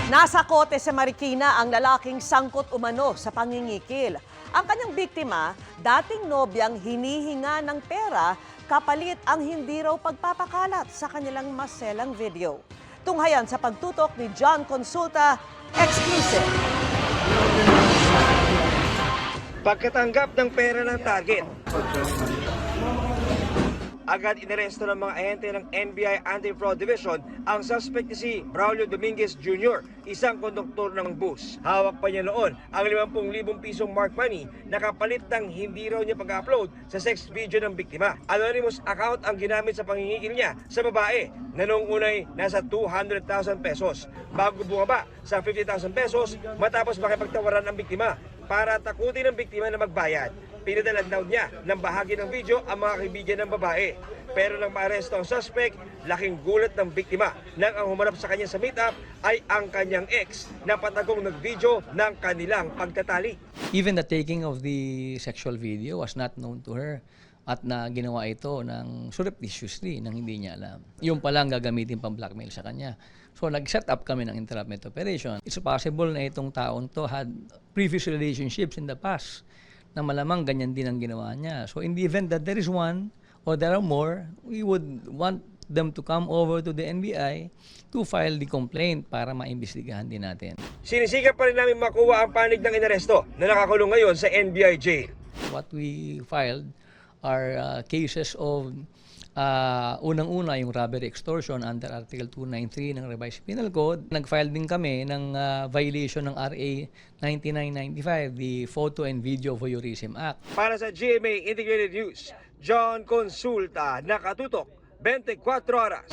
Nasa kote sa Marikina ang lalaking sangkot umano sa pangingikil. Ang kanyang biktima, dating nobyang hinihinga ng pera kapalit ang hindi raw pagpapakalat sa kanilang maselang video. Tunghayan sa pagtutok ni John Consulta, exclusive. Pagkatanggap ng pera ng target, agad inaresto ng mga ahente ng NBI Anti-Fraud Division ang suspect si Braulio Dominguez Jr., isang konduktor ng bus. Hawak pa niya noon ang 50,000 pisong mark money na kapalit ng hindi raw niya pag-upload sa sex video ng biktima. Anonymous account ang ginamit sa pangingikil niya sa babae na noong unay nasa 200,000 pesos bago bumaba sa 50,000 pesos matapos makipagtawaran ang biktima para takutin ang biktima na magbayad. Pinadala daw niya ng bahagi ng video ang mga kaibigan ng babae. Pero nang maaresto ang suspect, laking gulat ng biktima nang ang humarap sa kanya sa meetup ay ang kanyang ex na patagong nag-video ng kanilang pagtatali. Even the taking of the sexual video was not known to her at na ginawa ito ng surreptitiously nang hindi niya alam. Yung palang gagamitin pang blackmail sa kanya. So nag-set up kami ng entrapment operation. It's possible na itong taon to had previous relationships in the past na malamang ganyan din ang ginawa niya. So in the event that there is one or there are more, we would want them to come over to the NBI to file the complaint para maimbestigahan din natin. Sinisikap pa rin namin makuha ang panig ng inaresto na nakakulong ngayon sa NBI jail. What we filed are cases of unang-una yung robbery extortion under Article 293 ng Revised Penal Code. Nag-file din kami ng violation ng RA 9995, the Photo and Video Voyeurism Act. Para sa GMA Integrated News, John Consulta, nakatutok 24 oras.